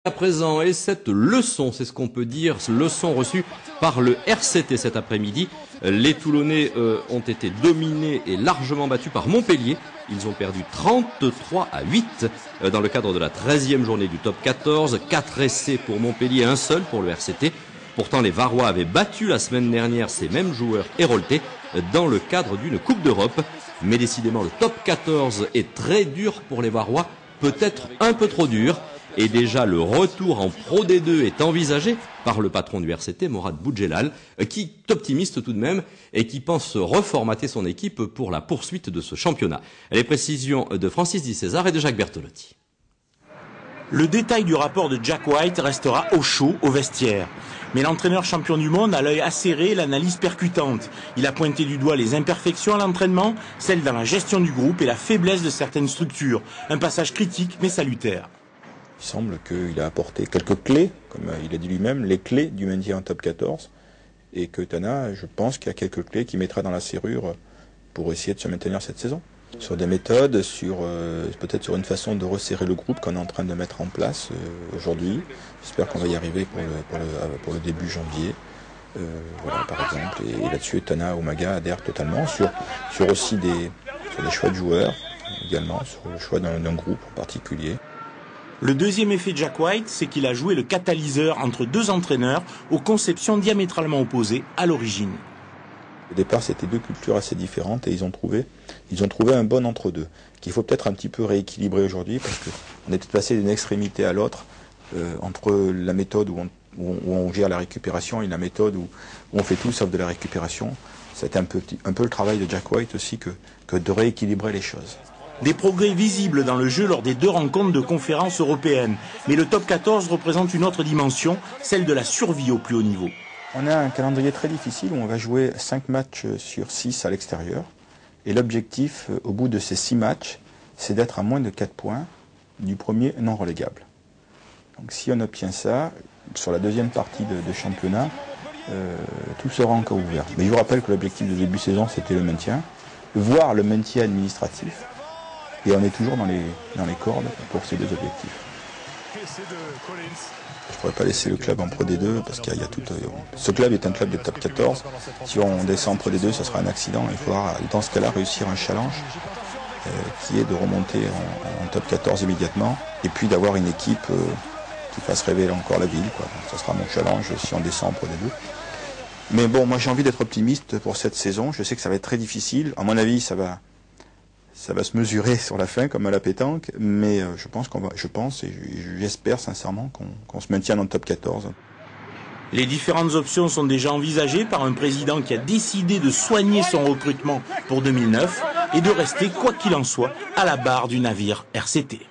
À présent, et cette leçon, c'est ce qu'on peut dire, leçon reçue par le RCT cet après-midi. Les Toulonnais ont été dominés et largement battus par Montpellier. Ils ont perdu 33-8 dans le cadre de la 13e journée du top 14. 4 essais pour Montpellier, un seul pour le RCT. Pourtant, les Varois avaient battu la semaine dernière ces mêmes joueurs héroltais dans le cadre d'une Coupe d'Europe. Mais décidément, le top 14 est très dur pour les Varois, peut-être un peu trop dur. Et déjà, le retour en Pro D2 est envisagé par le patron du RCT, Morad Boudjelal, qui est optimiste tout de même et qui pense reformater son équipe pour la poursuite de ce championnat. Les précisions de Francis Di César et de Jacques Bertolotti. Le détail du rapport de Jack White restera au chaud au vestiaire. Mais l'entraîneur champion du monde a l'œil acéré et l'analyse percutante. Il a pointé du doigt les imperfections à l'entraînement, celles dans la gestion du groupe et la faiblesse de certaines structures. Un passage critique mais salutaire. Il semble qu'il a apporté quelques clés, comme il a dit lui-même, les clés du maintien en top 14. Et que Tana, je pense qu'il y a quelques clés qu'il mettra dans la serrure pour essayer de se maintenir cette saison. Sur des méthodes, peut-être sur une façon de resserrer le groupe qu'on est en train de mettre en place aujourd'hui. J'espère qu'on va y arriver pour le début janvier. Voilà, par exemple. Et là-dessus, Tana Oumaga adhère totalement sur aussi des choix de joueurs, également, sur le choix d'un groupe en particulier. Le deuxième effet de Jack White, c'est qu'il a joué le catalyseur entre deux entraîneurs aux conceptions diamétralement opposées à l'origine. Au départ, c'était deux cultures assez différentes et ils ont trouvé un bon entre-deux, qu'il faut peut-être un petit peu rééquilibrer aujourd'hui parce qu'on est peut-être passé d'une extrémité à l'autre, entre la méthode où on gère la récupération et la méthode où on fait tout sauf de la récupération. C'était un peu le travail de Jack White aussi que de rééquilibrer les choses. Des progrès visibles dans le jeu lors des deux rencontres de conférences européennes. Mais le top 14 représente une autre dimension, celle de la survie au plus haut niveau. On a un calendrier très difficile où on va jouer 5 matchs sur 6 à l'extérieur. Et l'objectif, au bout de ces 6 matchs, c'est d'être à moins de 4 points du premier non relégable. Donc si on obtient ça, sur la deuxième partie de championnat, tout sera encore ouvert. Mais je vous rappelle que l'objectif de début de saison, c'était le maintien, voire le maintien administratif. Et on est toujours dans les cordes pour ces deux objectifs. Je ne pourrais pas laisser le club en Pro D2 parce qu'il y a tout. Ce club est un club de top 14. Si on descend en Pro D2, ce sera un accident. Il faudra dans ce cas-là réussir un challenge qui est de remonter en top 14 immédiatement et puis d'avoir une équipe qui fasse rêver encore la ville. Ce sera mon challenge si on descend en Pro D2. Mais bon, moi j'ai envie d'être optimiste pour cette saison. Je sais que ça va être très difficile. À mon avis, ça va se mesurer sur la fin comme à la pétanque, mais je pense et j'espère sincèrement qu'on se maintient dans le top 14. Les différentes options sont déjà envisagées par un président qui a décidé de soigner son recrutement pour 2009 et de rester, quoi qu'il en soit, à la barre du navire RCT.